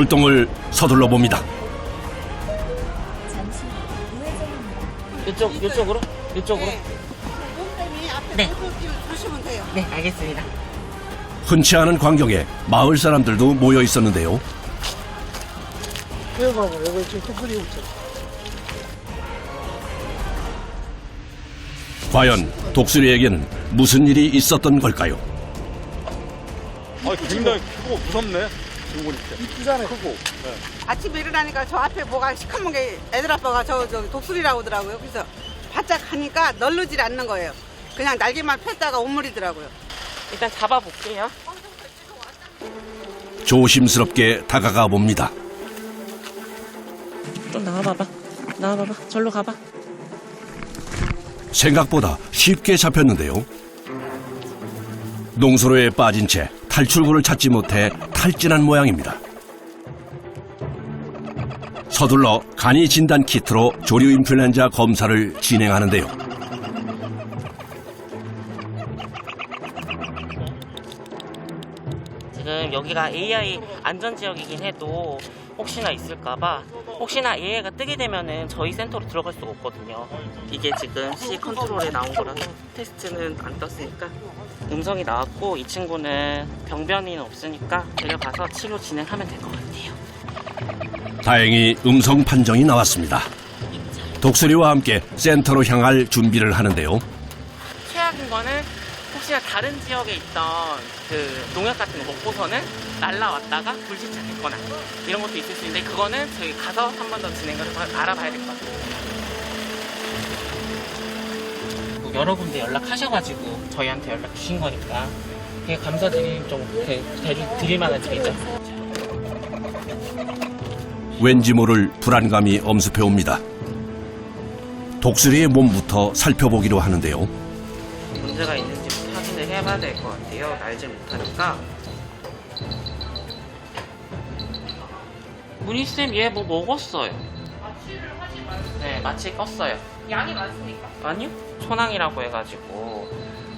출동을 서둘러 봅니다. 이쪽으로? 네. 주시면 돼요. 네, 알겠습니다. 흔치 않은 광경에 마을 사람들도 모여 있었는데요. 여기 봐봐, 여기 지금 뚝불이 있잖아. 과연 독수리에게는 무슨 일이 있었던 걸까요? 굉장히 크고 무섭네. 지금 보니까. 이쁘잖아요, 크고. 아침에 일어나니까 저 앞에 뭐가 시커먼 게 애들 아빠가 저 독수리라고 하더라고요. 그래서 바짝 하니까 널르질 않는 거예요. 그냥 날개만 폈다가 오므리더라고요. 일단 잡아볼게요. 조심스럽게 다가가 봅니다. 좀 나와봐봐. 절로 가봐. 생각보다 쉽게 잡혔는데요. 농소로에 빠진 채 탈출구를 찾지 못해 탈진한 모양입니다. 서둘러 간이 진단 키트로 조류 인플루엔자 검사를 진행하는데요. 지금 여기가 AI 안전지역이긴 해도 혹시나 있을까봐 혹시나 AI가 뜨게 되면은 저희 센터로 들어갈 수가 없거든요. 이게 지금 C 컨트롤에 나온 거라서 테스트는 안 떴으니까 음성이 나왔고 이 친구는 병변이는 없으니까 데려가서 치료 진행하면 될 것 같아요. 다행히 음성 판정이 나왔습니다. 독수리와 함께 센터로 향할 준비를 하는데요. 최악인 거는 혹시나 다른 지역에 있던 그 농약 같은 거 먹고서는 날라왔다가 불시착했거나 이런 것도 있을 수 있는데 그거는 저희 가서 한 번 더 진행을 알아봐야 될 것 같아요. 여러 군데 연락하셔가지고 저희한테 연락 주신 거니까 되게 감사드릴 드릴 만한 일이죠. 왠지 모를 불안감이 엄습해 옵니다. 독수리의 몸부터 살펴보기로 하는데요. 문제가 있는지 확인을 해봐야 될 것 같아요. 날지 못하니까. 문희쌤 얘 뭐 먹었어요. 마취를 하지 말고. 네, 마취 껐어요. 양이 많습니까? 아니요. 초낭이라고 해가지고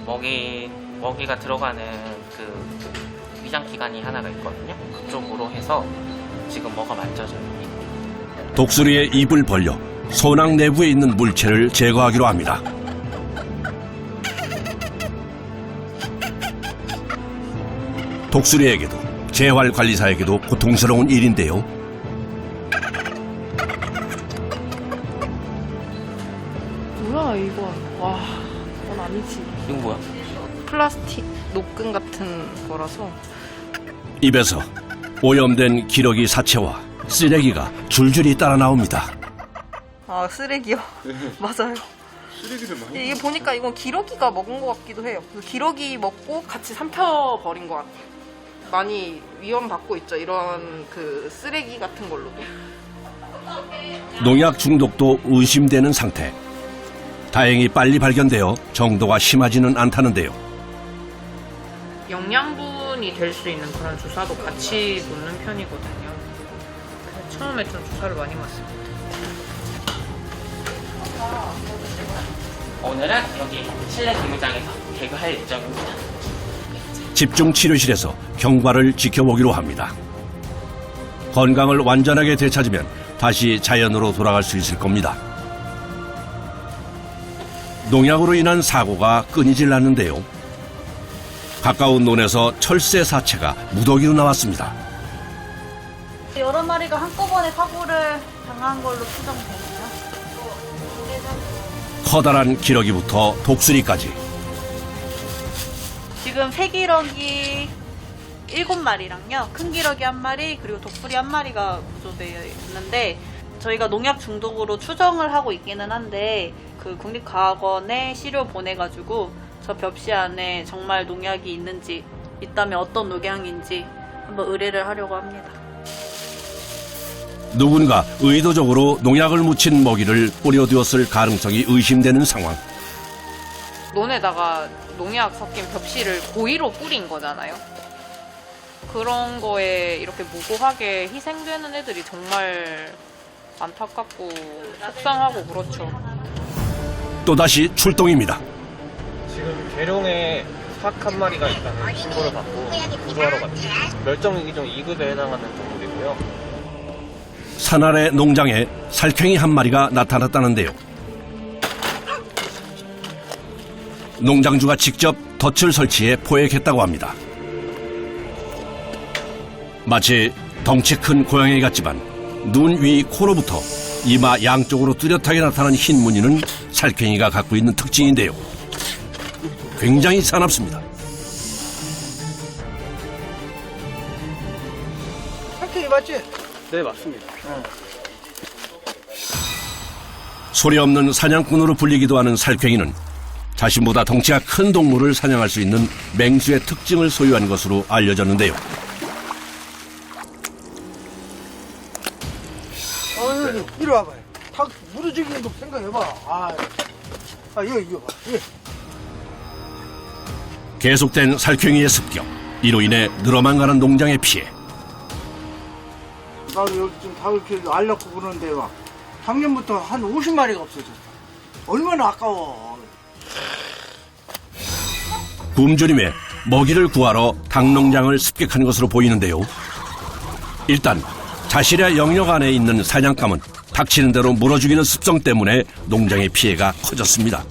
먹이가 들어가는 그 위장기관이 하나가 있거든요. 그쪽으로 해서 지금 뭐가 만져져요. 독수리의 입을 벌려 소낭 내부에 있는 물체를 제거하기로 합니다. 독수리에게도 재활관리사에게도 고통스러운 일인데요. 뭐야 이거. 와, 그건 아니지. 이건 뭐야? 플라스틱 노끈 같은 거라서. 입에서 오염된 기러기 사체와 쓰레기가 줄줄이 따라 나옵니다. 아, 쓰레기요? 맞아요. 쓰레기를 많이. 이게 보니까 이건 기러기가 먹은 것 같기도 해요. 그 기러기 먹고 같이 삼켜버린 것 같아요. 많이 위험받고 있죠. 이런 그 쓰레기 같은 걸로도. 농약 중독도 의심되는 상태. 다행히 빨리 발견되어 정도가 심하지는 않다는데요. 영양분이 될 수 있는 그런 주사도 같이 놓는 편이거든요. 그래서 처음에 좀 주사를 많이 맞습니다. 오늘은 여기 실내 기무장에서 개그할 예정입니다. 집중 치료실에서 경과를 지켜보기로 합니다. 건강을 완전하게 되찾으면 다시 자연으로 돌아갈 수 있을 겁니다. 농약으로 인한 사고가 끊이질 않는데요. 가까운 논에서 철새 사체가 무더기로 나왔습니다. 여러 마리가 한꺼번에 사고를 당한 걸로 추정되네요. 커다란 기러기부터 독수리까지 지금 새기러기 7마리랑요, 큰 기러기 1마리, 그리고 독수리 1마리가 구조되어 있는데 저희가 농약 중독으로 추정을 하고 있기는 한데 그 국립과학원에 시료 보내가지고 저 벽시 안에 정말 농약이 있는지, 있다면 어떤 농약인지 한번 의뢰를 하려고 합니다. 누군가 의도적으로 농약을 묻힌 먹이를 뿌려두었을 가능성이 의심되는 상황. 논에다가 농약 섞인 벽시를 고의로 뿌린 거잖아요. 그런 거에 이렇게 무고하게 희생되는 애들이 정말 안타깝고 속상하고 그렇죠. 또다시 출동입니다. 지금 계룡에 삭 한 마리가 있다는 신고를 받고 구조하러 갔죠. 멸종위기종 2급에 해당하는 동물이고요. 산아래 농장에 살쾡이 한 마리가 나타났다는데요. 농장주가 직접 덫을 설치해 포획했다고 합니다. 마치 덩치 큰 고양이 같지만 눈 위 코로부터 이마 양쪽으로 뚜렷하게 나타난 흰 무늬는 살쾡이가 갖고 있는 특징인데요. 굉장히 사납습니다. 살쾡이 맞지? 네, 맞습니다. 소리 없는 사냥꾼으로 불리기도 하는 살쾡이는 자신보다 덩치가 큰 동물을 사냥할 수 있는 맹수의 특징을 소유한 것으로 알려졌는데요. 이리 와봐요. 다 무너지는 거 생각해봐. 이거 봐. 예. 계속된 살쾡이의 습격, 이로 인해 늘어만 가는 농장의 피해. 나도 여기 지금 닭을 키우고 알 낳고 그러는데 막 작년부터 한 50마리가 없어졌어. 얼마나 아까워. 굶주림에 먹이를 구하러 닭농장을 습격한 것으로 보이는데요. 일단 자신의 영역 안에 있는 사냥감은 닥치는 대로 물어죽이는 습성 때문에 농장의 피해가 커졌습니다.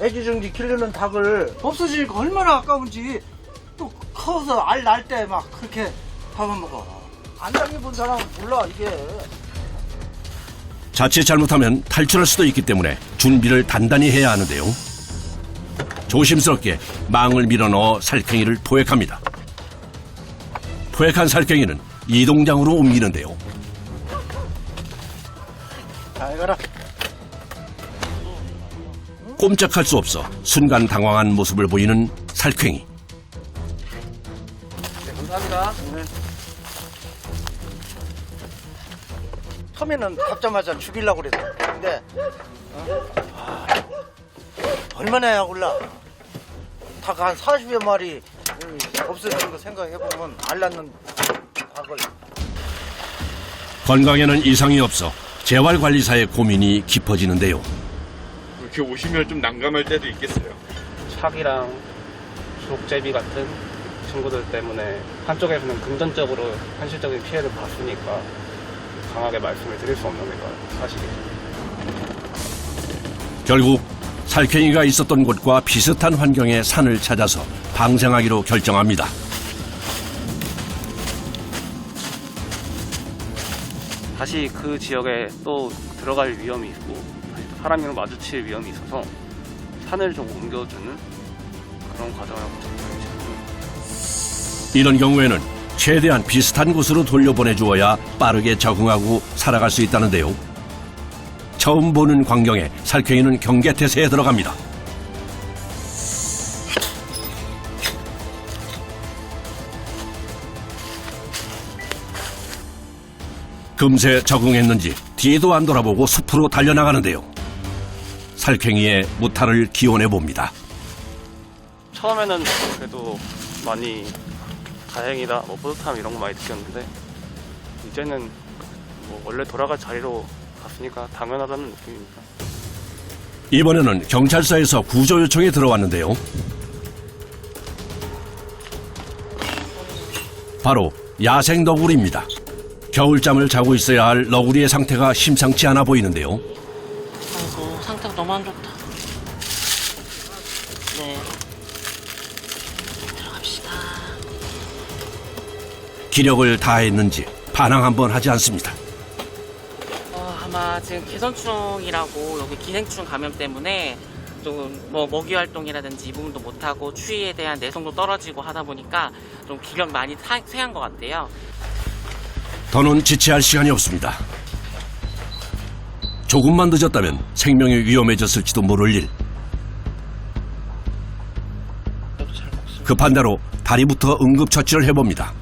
애지중지 기르는 닭을 없어지니까 얼마나 아까운지. 또 커서 알 날 때 막 그렇게 잡아먹어. 안 당해본 사람은 몰라 이게. 자칫 잘못하면 탈출할 수도 있기 때문에 준비를 단단히 해야 하는데요. 조심스럽게 망을 밀어넣어 살쾡이를 포획합니다. 포획한 살쾡이는 이동장으로 옮기는데요. 잘 가라. 꼼짝할 수 없어 순간 당황한 모습을 보이는 살쾡이. 네, 감사합니다. 처음에는 잡자마자 죽이려고 그랬어. 근데 얼마나 해야 올라. 닭 한 40여 마리 없어지는 거 생각해보면 알 낳는 닭을. 건강에는 이상이 없어 재활관리사의 고민이 깊어지는데요. 이렇게 오시면 좀 난감할 때도 있겠어요. 삭이랑 족제비 같은 친구들 때문에 한쪽에서는 금전적으로 현실적인 피해를 봤으니까 강하게 말씀을 드릴 수 없는 게 사실이죠. 결국 살쾡이가 있었던 곳과 비슷한 환경의 산을 찾아서 방생하기로 결정합니다. 다시 그 지역에 또 들어갈 위험이 있고 다시 또 사람이랑 마주칠 위험이 있어서 산을 좀 옮겨주는 그런 과정을 거쳤어요. 이런 경우에는 최대한 비슷한 곳으로 돌려보내주어야 빠르게 적응하고 살아갈 수 있다는데요. 처음 보는 광경에 살쾡이는 경계태세에 들어갑니다. 금세 적응했는지 뒤도 안 돌아보고 숲으로 달려나가는데요. 살쾡이의 무탈을 기원해 봅니다. 처음에는 그래도 많이 다행이다, 뿌듯함 이런 거 많이 느꼈는데 이제는 원래 돌아갈 자리로 갔으니까 당연하다는 느낌입니다. 이번에는 경찰서에서 구조 요청이 들어왔는데요. 바로 야생 너구리입니다. 겨울잠을 자고 있어야 할 너구리의 상태가 심상치 않아 보이는데요. 아이고, 상태가 너무 안 좋다. 네. 들어갑시다. 기력을 다했는지 반항 한번 하지 않습니다. 아마 지금 개선충이라고 여기 기생충 감염 때문에 좀 먹이 활동이라든지 이 부분도 못하고 추위에 대한 내성도 떨어지고 하다 보니까 좀 기력 많이 쇠한 것 같아요. 더는 지체할 시간이 없습니다. 조금만 늦었다면 생명이 위험해졌을지도 모를 일. 급한 대로 다리부터 응급처치를 해봅니다.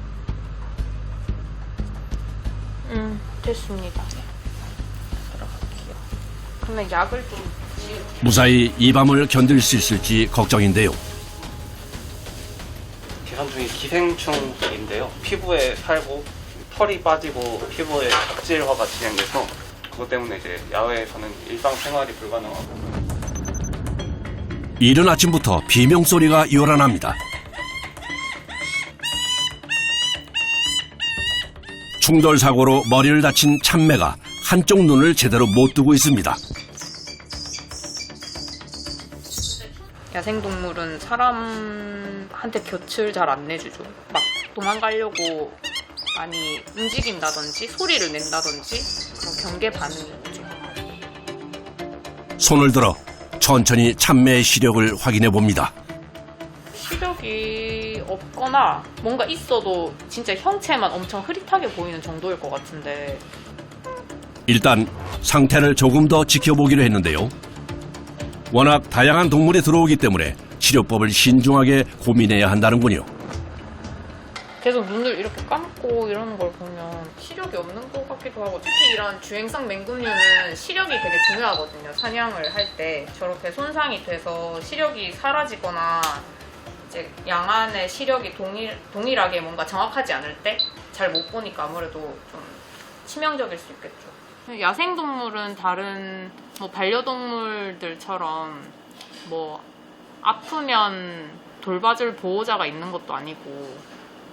됐습니다. 근데 약을 좀 무사히 이 밤을 견딜 수 있을지 걱정인데요. 기생충이 기생충인데요. 피부에 살고 털이 빠지고 피부에 각질화가 진행돼서 그것 때문에 이제 야외에서는 일상생활이 불가능하고. 이른 아침부터 비명소리가 요란합니다. 충돌 사고로 머리를 다친 참매가 한쪽 눈을 제대로 못 뜨고 있습니다. 야생동물은 사람한테 곁을 잘 안 내주죠. 막 도망가려고 많이 움직인다든지 소리를 낸다든지 그런 경계 반응이 있죠. 손을 들어 천천히 참매의 시력을 확인해 봅니다. 시력이 없거나 뭔가 있어도 진짜 형체만 엄청 흐릿하게 보이는 정도일 것 같은데 일단 상태를 조금 더 지켜보기로 했는데요. 워낙 다양한 동물이 들어오기 때문에 치료법을 신중하게 고민해야 한다는군요. 계속 눈을 이렇게 감고 이러는 걸 보면 시력이 없는 것 같기도 하고 특히 이런 주행성 맹금류는 시력이 되게 중요하거든요. 사냥을 할 때 저렇게 손상이 돼서 시력이 사라지거나 이제 양안의 시력이 동일하게 뭔가 정확하지 않을 때 잘 못 보니까 아무래도 좀 치명적일 수 있겠죠. 야생동물은 다른 뭐 반려동물들처럼 뭐 아프면 돌봐줄 보호자가 있는 것도 아니고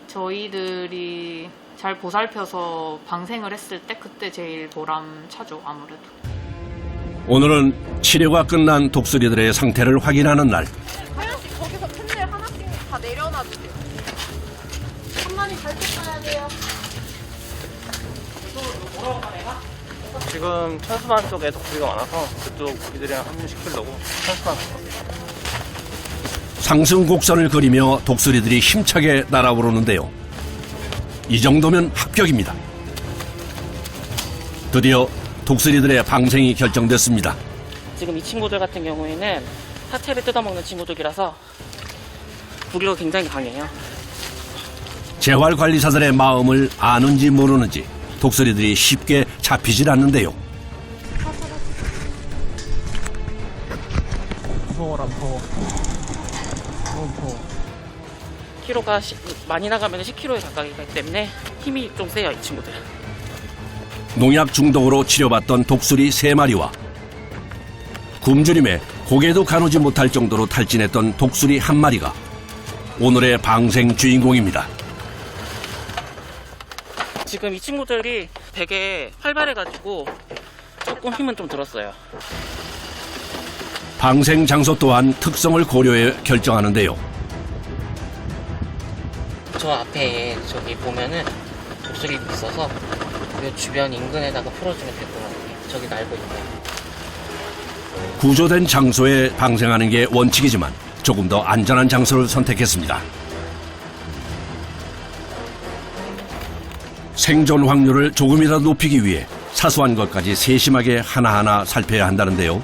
저희들이 잘 보살펴서 방생을 했을 때 그때 제일 보람차죠, 아무래도. 오늘은 치료가 끝난 독수리들의 상태를 확인하는 날. 하나씩 거기서 큰일 하나씩 다 내려놔 주세요. 한 마리 잘 뜯어야 돼요. 뭐라고 하 내가? 지금 천수만 쪽에 독수리가 많아서 그쪽 고기들이랑 합류시키려고 천수만 갔거든요. 상승 곡선을 그리며 독수리들이 힘차게 날아오르는데요. 이 정도면 합격입니다. 드디어 독수리들의 방생이 결정됐습니다. 지금 이 친구들 같은 경우에는 사체를 뜯어먹는 친구들이라서 부리가 굉장히 강해요. 재활관리사들의 마음을 아는지 모르는지 독수리들이 쉽게 잡히질 않는데요. 무서워라 무서워. 너무 무서워. 키로가 많이 나가면 10kg에 가까이 가기 때문에 힘이 좀 세요, 이 친구들. 농약 중독으로 치료받던 독수리 3마리와 굶주림에 고개도 가누지 못할 정도로 탈진했던 독수리 1마리가 오늘의 방생 주인공입니다. 지금 이 친구들이 되게 활발해가지고 조금 힘은 좀 들었어요. 방생 장소 또한 특성을 고려해 결정하는데요. 저 앞에 저기 보면은 독수리도 있어서 이 주변 인근에다가 풀어주면 될 것 같아요. 저기 날고 있네요. 구조된 장소에 방생하는 게 원칙이지만 조금 더 안전한 장소를 선택했습니다. 생존 확률을 조금이라도 높이기 위해 사소한 것까지 세심하게 하나하나 살펴야 한다는데요.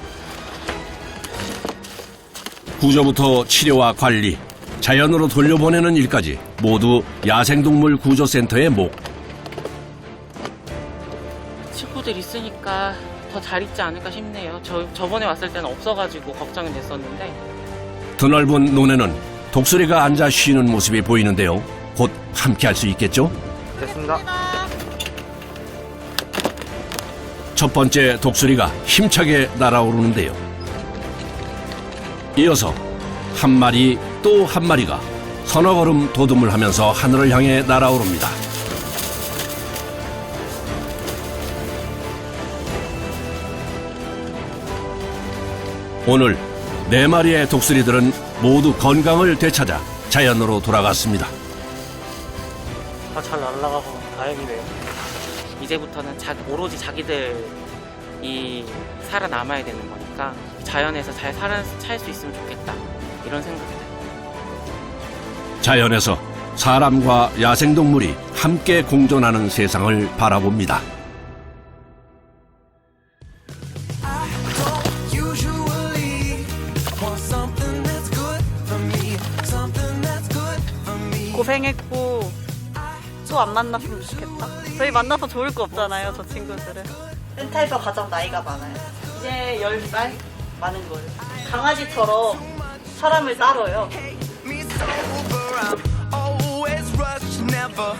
구조부터 치료와 관리, 자연으로 돌려보내는 일까지 모두 야생동물 구조센터의 목. 친구들 있으니까 더 잘 있지 않을까 싶네요. 저번에 왔을 때는 없어가지고 걱정이 됐었는데. 드넓은 논에는 독수리가 앉아 쉬는 모습이 보이는데요. 곧 함께 할 수 있겠죠? 됐습니다. 첫 번째 독수리가 힘차게 날아오르는데요. 이어서 한 마리 또 한 마리가 서너 걸음 도듬을 하면서 하늘을 향해 날아오릅니다. 오늘 4마리의 독수리들은 모두 건강을 되찾아 자연으로 돌아갔습니다. 다 잘 날아가고 다행이네요. 이제부터는 오로지 자기들이 살아남아야 되는 거니까 자연에서 잘 살 수 있으면 좋겠다, 이런 생각이 들어요. 자연에서 사람과 야생동물이 함께 공존하는 세상을 바라봅니다. 고생했고 또 안 만났으면 좋겠다. 저희 만나서 좋을 거 없잖아요, 저 친구들은. 센터에서 가장 나이가 많아요. 이제 10살 많은 거예요. 강아지처럼 사람을 따라요. me sober. I'm always rush, never